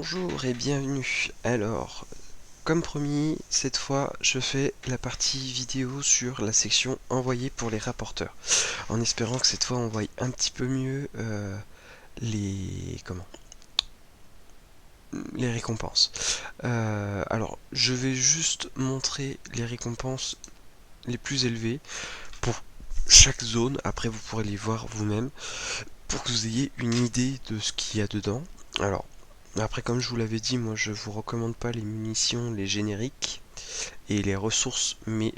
Bonjour et bienvenue. Alors, comme promis, cette fois je fais la partie vidéo sur la section envoyée pour les rapporteurs, en espérant que cette fois on voit un petit peu mieux les récompenses. Alors, je vais juste montrer les récompenses les plus élevées pour chaque zone. Après, vous pourrez les voir vous-même pour que vous ayez une idée de ce qu'il y a dedans. Alors, après, comme je vous l'avais dit, moi je vous recommande pas les munitions, les génériques et les ressources, mais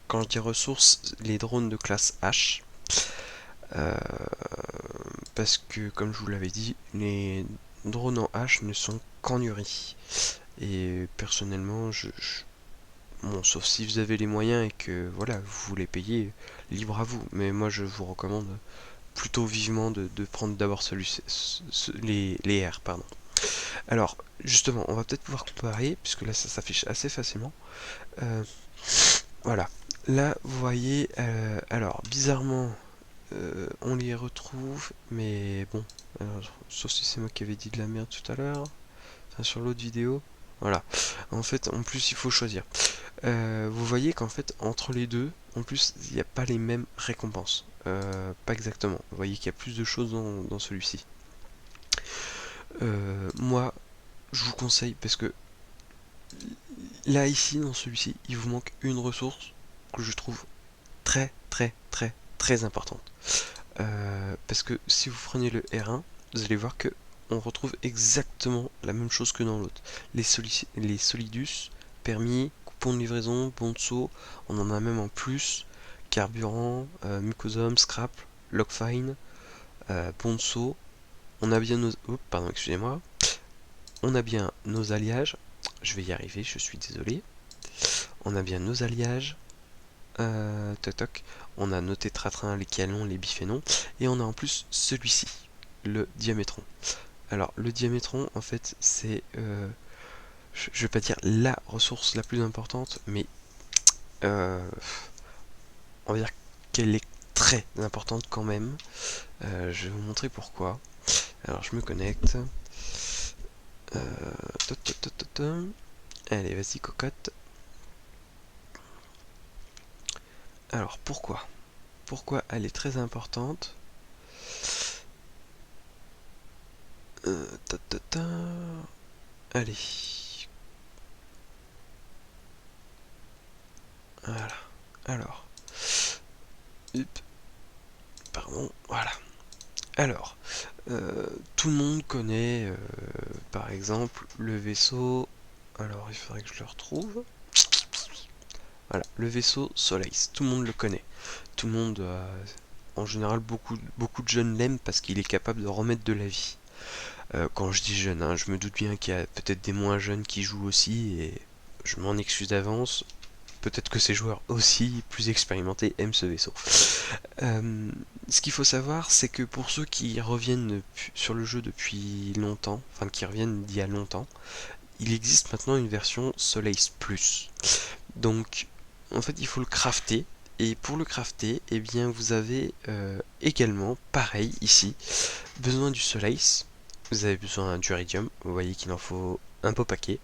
quand je dis ressources, les drones de classe H, euh, parce que comme je vous l'avais dit, les drones en H ne sont qu'ennuris. Et personnellement, bon, sauf si vous avez les moyens et que voilà, vous les payez, libre à vous. Mais moi, je vous recommande plutôt vivement de prendre d'abord les R, pardon. Alors, justement, on va peut-être pouvoir comparer, puisque là, ça s'affiche assez facilement. Euh, voilà. Là, vous voyez, alors, bizarrement, on les retrouve, mais bon, alors, sauf si c'est moi qui avais dit de la merde tout à l'heure, enfin, sur l'autre vidéo. Voilà. En fait, en plus, il faut choisir. Vous voyez qu'en fait, entre les deux, en plus, il n'y a pas les mêmes récompenses. Pas exactement. Vous voyez qu'il y a plus de choses dans celui-ci. Moi, je vous conseille, parce que là, ici, dans celui-ci, il vous manque une ressource que je trouve très, très, très, très importante. Parce que si vous prenez le R1, vous allez voir que on retrouve exactement la même chose que dans l'autre. Les solidus, permis, coupons de livraison, bon de saut, on en a même en plus, carburant, mucosum, scrap, logfine, bon de saut, on a bien nos... Oups, pardon, excusez-moi. On a bien nos alliages, je vais y arriver, je suis désolé. On a bien nos alliages, toc toc. On a nos tétratrains, les calons, les biphénons, et on a en plus celui-ci, le diamétron. Alors le diamétron, en fait, c'est, je vais pas dire la ressource la plus importante, mais euh, on va dire qu'elle est très importante quand même. Je vais vous montrer pourquoi. Alors je me connecte. Allez, vas-y cocotte. Alors pourquoi? Pourquoi elle est très importante? Ta, ta, ta. Allez. Voilà. Alors. Hup. Pardon. Voilà. Alors. Tout le monde connaît, par exemple, le vaisseau. Alors, il faudrait que je le retrouve. Voilà, le vaisseau Solace. Tout le monde le connaît. Tout le monde, en général, beaucoup de jeunes l'aiment parce qu'il est capable de remettre de la vie. Quand je dis jeune, hein, je me doute bien qu'il y a peut-être des moins jeunes qui jouent aussi et je m'en excuse d'avance. Peut-être que ces joueurs aussi plus expérimentés aiment ce vaisseau. Ce qu'il faut savoir, c'est que pour ceux qui reviennent sur le jeu depuis longtemps, enfin qui reviennent d'il y a longtemps, il existe maintenant une version Solace Plus. Donc, en fait, il faut le crafter. Et pour le crafter, eh bien, vous avez également, pareil ici, besoin du Solace. Vous avez besoin d'Uridium. Vous voyez qu'il en faut un beau paquet.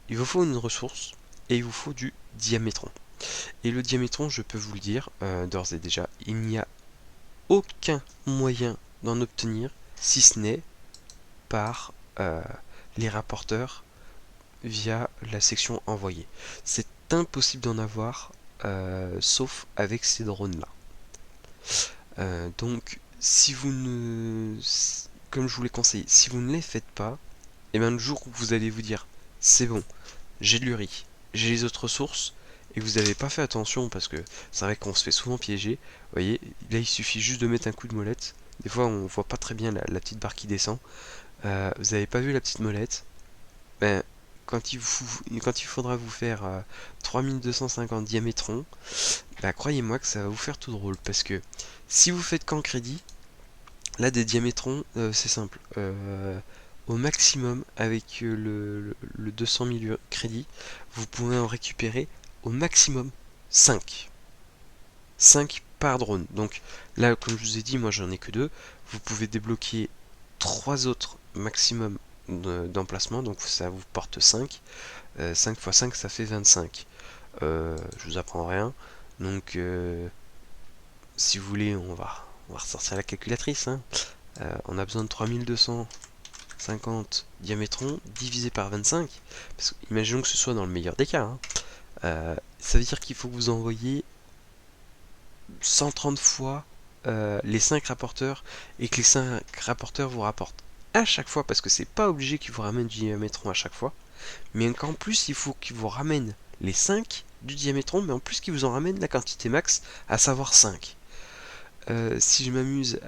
Il vous faut une ressource et il vous faut du diamétron. Et le diamétron, je peux vous le dire, d'ores et déjà, il n'y a aucun moyen d'en obtenir si ce n'est par les rapporteurs via la section envoyée. C'est impossible d'en avoir sauf avec ces drones là. Donc si vous ne, comme je vous l'ai conseillé, si vous ne les faites pas, et bien le jour où vous allez vous dire c'est bon, j'ai de l'URI, j'ai les autres ressources, et vous n'avez pas fait attention parce que c'est vrai qu'on se fait souvent piéger. Vous voyez, là il suffit juste de mettre un coup de molette. Des fois on voit pas très bien la petite barre qui descend. Vous n'avez pas vu la petite molette. Ben, quand il faudra vous faire 3250 diamétrons, ben, croyez-moi que ça va vous faire tout drôle. Parce que si vous faites qu'en crédit, là des diamétrons, c'est simple. Au maximum, avec le 200 000 crédits, vous pouvez en récupérer au maximum 5. 5 par drone. Donc là, comme je vous ai dit, moi j'en ai que 2. Vous pouvez débloquer 3 autres maximum d'emplacement, donc ça vous porte 5. 5 x 5 ça fait 25. Je vous apprends rien. Donc si vous voulez, on va ressortir la calculatrice. Hein. On a besoin de 3250 diamétrons divisé par 25. Parce que, imaginons que ce soit dans le meilleur des cas. Hein. Ça veut dire qu'il faut que vous envoyiez 130 fois les 5 rapporteurs et que les 5 rapporteurs vous rapportent à chaque fois, parce que c'est pas obligé qu'ils vous ramènent du diamétron à chaque fois, mais qu'en plus il faut qu'ils vous ramènent les 5 du diamétron, mais en plus qu'ils vous en ramènent la quantité max, à savoir 5. Si je m'amuse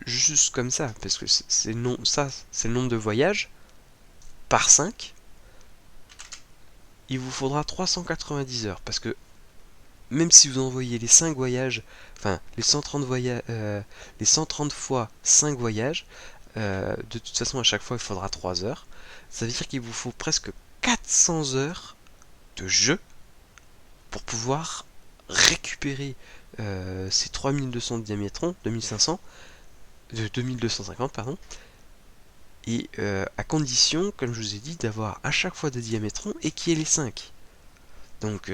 juste comme ça, parce que c'est le nombre de voyages par 5, il vous faudra 390 heures, parce que même si vous envoyez les 5 voyages, enfin les 130 les 130 fois 5 voyages, de toute façon à chaque fois il faudra 3 heures. Ça veut dire qu'il vous faut presque 400 heures de jeu pour pouvoir récupérer ces 3200 de diamétron, 2250 pardon, et à condition, comme je vous ai dit, d'avoir à chaque fois des diamétrons et qu'il y ait les 5. Donc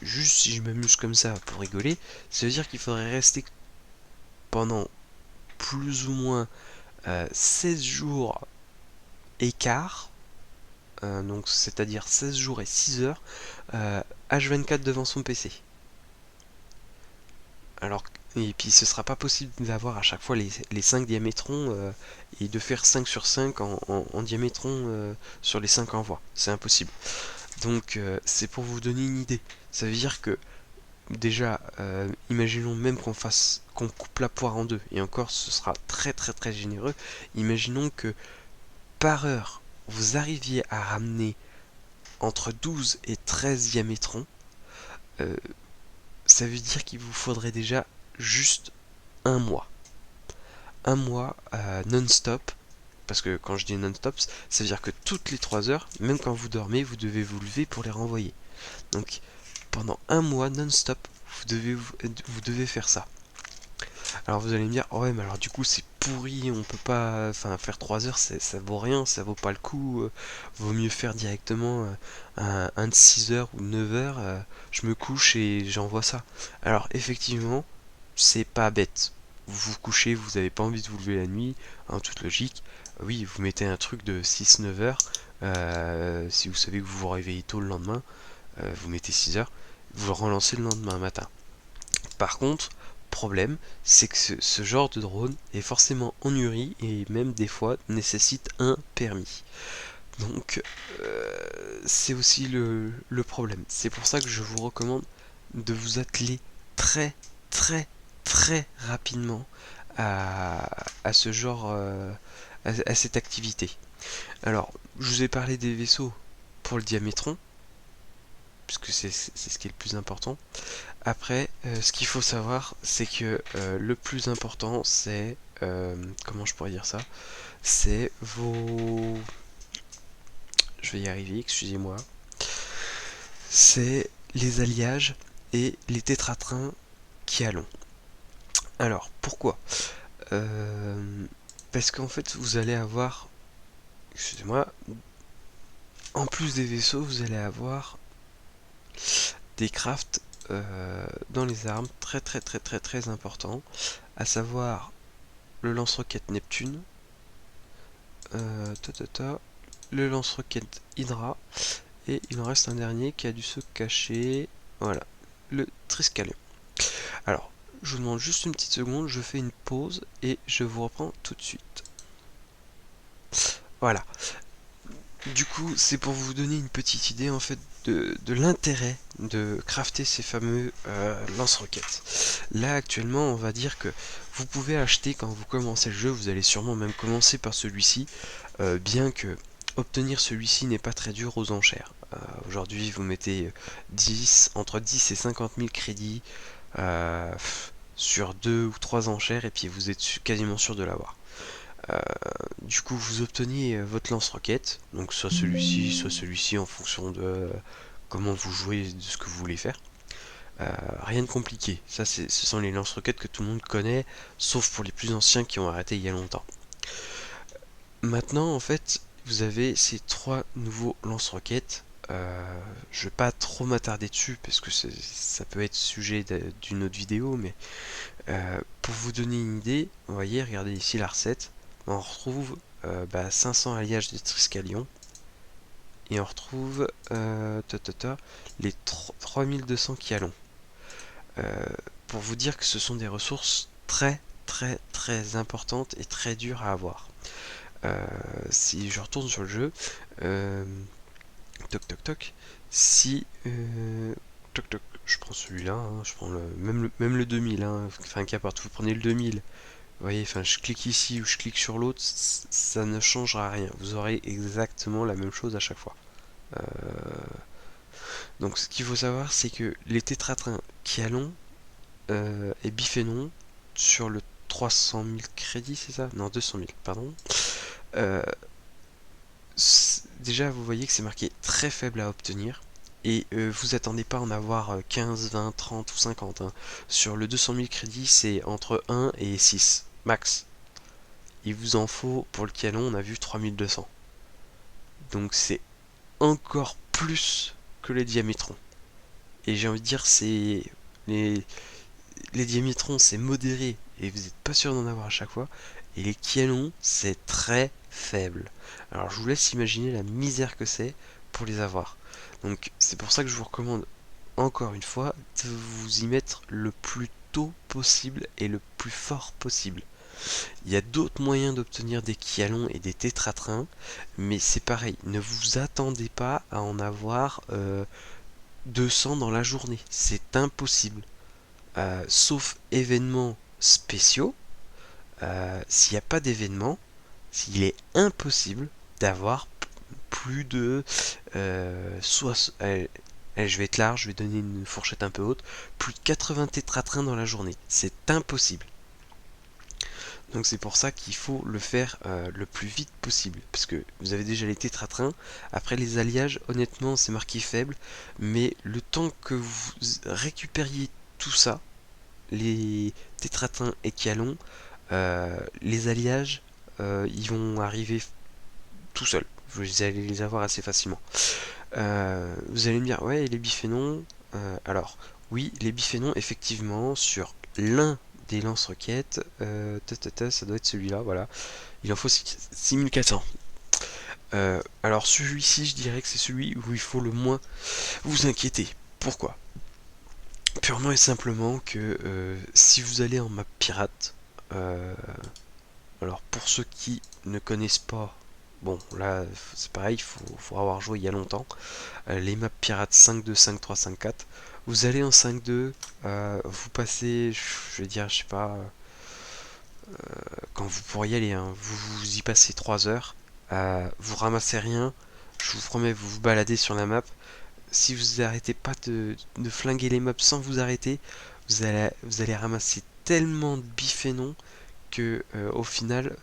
juste si je m'amuse comme ça pour rigoler, ça veut dire qu'il faudrait rester pendant plus ou moins 16 jours et quart, donc c'est-à-dire 16 jours et 6 heures, H24 devant son PC. Alors, et puis ce sera pas possible d'avoir à chaque fois les 5 diamétrons et de faire 5 sur 5 en diamétrons sur les 5 envois. C'est impossible. Donc c'est pour vous donner une idée. Ça veut dire que déjà, imaginons même qu'on coupe la poire en deux, et encore ce sera très très très généreux. Imaginons que par heure, vous arriviez à ramener entre 12 et 13 diamétrons. Euh, Ça veut dire qu'il vous faudrait déjà juste un mois. Un mois non-stop. Parce que quand je dis non-stop, ça veut dire que toutes les 3 heures, même quand vous dormez, vous devez vous lever pour les renvoyer. Donc pendant un mois non-stop, vous devez faire ça. Alors vous allez me dire, oh ouais, mais alors du coup c'est pourri, on peut pas, enfin faire 3 heures, ça vaut rien, ça vaut pas le coup, vaut mieux faire directement un de 6 heures ou 9 heures, je me couche et j'envoie ça. Alors effectivement, c'est pas bête. Vous vous couchez, vous avez pas envie de vous lever la nuit, en toute logique, oui, vous mettez un truc de 6-9 heures, si vous savez que vous vous réveillez tôt le lendemain, vous mettez 6 heures, vous le relancez le lendemain matin. Par contre, problème, c'est que ce genre de drone est forcément ennuyeux et même des fois nécessite un permis. Donc c'est aussi le problème. C'est pour ça que je vous recommande de vous atteler très très très rapidement à ce genre, à cette activité. Alors, je vous ai parlé des vaisseaux pour le diamétron, puisque c'est ce qui est le plus important. Après, ce qu'il faut savoir, c'est que le plus important, c'est... comment je pourrais dire ça? C'est vos... Je vais y arriver, excusez-moi. C'est les alliages et les tétratrains qui allons. Alors, pourquoi? Parce qu'en fait, vous allez avoir... Excusez-moi. En plus des vaisseaux, vous allez avoir des crafts dans les armes très très très très très importants, à savoir le lance-roquette Neptune, le lance-roquette Hydra, et il en reste un dernier qui a dû se cacher, voilà, le Triskelion. Alors, je vous demande juste une petite seconde, je fais une pause et je vous reprends tout de suite. Voilà. Du coup, c'est pour vous donner une petite idée en fait de l'intérêt de crafter ces fameux lance-roquettes. Là actuellement, on va dire que vous pouvez acheter quand vous commencez le jeu, vous allez sûrement même commencer par celui-ci, bien que obtenir celui-ci n'est pas très dur aux enchères. Aujourd'hui, vous mettez entre 10 et 50 000 crédits sur 2 ou 3 enchères et puis vous êtes quasiment sûr de l'avoir. Du coup, vous obteniez votre lance-roquette, donc soit celui-ci en fonction de comment vous jouez, de ce que vous voulez faire. Rien de compliqué, ça ce sont les lance-roquettes que tout le monde connaît, sauf pour les plus anciens qui ont arrêté il y a longtemps. Maintenant, en fait, vous avez ces 3 nouveaux lance-roquettes. Je vais pas trop m'attarder dessus parce que ça peut être sujet d'une autre vidéo, mais pour vous donner une idée, vous voyez, regardez ici la recette, on retrouve 500 alliages de Triskelion et on retrouve les 3200 Kialons. Pour vous dire que ce sont des ressources très très très importantes et très dures à avoir. Si je retourne sur le jeu, toc toc toc, si toc toc, je prends celui-là, hein, je prends même le 2000, hein, enfin qu'importe, vous prenez le 2000, vous voyez, enfin je clique ici ou je clique sur l'autre, ça ne changera rien, vous aurez exactement la même chose à chaque fois. Donc ce qu'il faut savoir, c'est que les tétratrains Kialon et Biphénon sur le 300 000 crédits, c'est ça? Non, 200 000, pardon. Euh, Déjà, vous voyez que c'est marqué très faible à obtenir. Et vous attendez pas à en avoir 15, 20, 30 ou 50. Hein. Sur le 200 000 crédits, c'est entre 1 et 6, max. Il vous en faut, pour le canon, on a vu 3200. Donc c'est encore plus que les diamétrons. Et j'ai envie de dire, c'est les, les diamétrons, c'est modéré et vous n'êtes pas sûr d'en avoir à chaque fois. Et les canons, c'est très faible. Alors je vous laisse imaginer la misère que c'est pour les avoir. Donc c'est pour ça que je vous recommande encore une fois de vous y mettre le plus tôt possible et le plus fort possible. Il y a d'autres moyens d'obtenir des Kialons et des tétratrains, mais c'est pareil, ne vous attendez pas à en avoir 200 dans la journée, c'est impossible. Sauf événements spéciaux, s'il n'y a pas d'événement, il est impossible d'avoir plus de je vais être large, je vais donner une fourchette un peu haute, plus de 80 tétratrains dans la journée. C'est impossible. Donc c'est pour ça qu'il faut le faire le plus vite possible, parce que vous avez déjà les tétratrains. Après les alliages, honnêtement, c'est marqué faible, mais le temps que vous récupériez tout ça, les tétratrains et Kialons, les alliages, ils vont arriver tout seuls. Vous allez les avoir assez facilement. Vous allez me dire, ouais, et les biphénons. Alors, oui, les biphénons, effectivement, sur l'un des lance-roquettes, ça doit être celui-là, voilà. Il en faut 6400. Alors, celui-ci, je dirais que c'est celui où il faut le moins vous inquiéter. Pourquoi? Purement et simplement que si vous allez en map pirate, alors pour ceux qui ne connaissent pas, bon là c'est pareil, faut avoir joué il y a longtemps, les maps pirates 5-2, 5-3, 5-4, vous allez en 5-2, vous passez, je vais dire, je sais pas, quand vous pourriez aller, hein, vous y passez 3 heures, vous ramassez rien, je vous promets, vous vous baladez sur la map, si vous arrêtez pas de flinguer les mobs sans vous arrêter, vous allez ramasser tellement de biphénons que au final,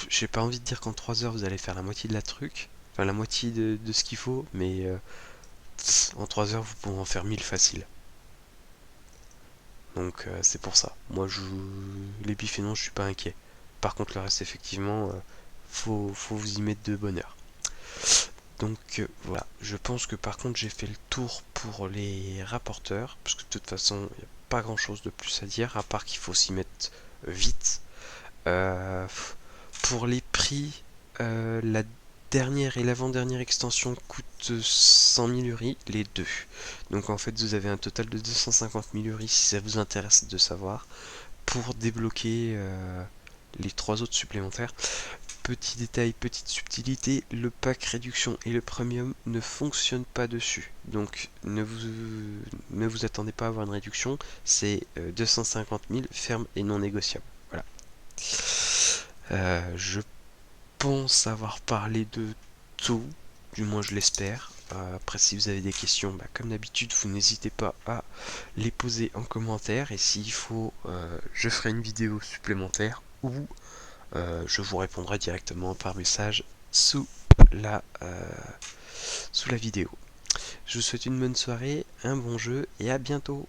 j'ai pas envie de dire qu'en 3 heures vous allez faire la moitié de la truc, enfin la moitié de ce qu'il faut, mais en 3 heures vous pouvez en faire 1000 facile. Donc c'est pour ça. Moi les biphénons je suis pas inquiet. Par contre le reste effectivement, faut vous y mettre de bonne heure. Donc voilà, je pense que par contre j'ai fait le tour pour les rapporteurs, parce que de toute façon il n'y a pas grand chose de plus à dire, à part qu'il faut s'y mettre vite. Pour les prix, la dernière et l'avant-dernière extension coûtent 100 000 URI, les deux. Donc en fait vous avez un total de 250 000 URI si ça vous intéresse de savoir, pour débloquer les 3 autres supplémentaires. Petit détail, petite subtilité, le pack réduction et le premium ne fonctionnent pas dessus. Donc ne vous attendez pas à avoir une réduction, c'est 250 000 ferme et non négociable. Voilà. Je pense avoir parlé de tout, du moins je l'espère. Après si vous avez des questions, comme d'habitude, vous n'hésitez pas à les poser en commentaire. Et s'il faut, je ferai une vidéo supplémentaire ou je vous répondrai directement par message sous la, sous la vidéo. Je vous souhaite une bonne soirée, un bon jeu et à bientôt.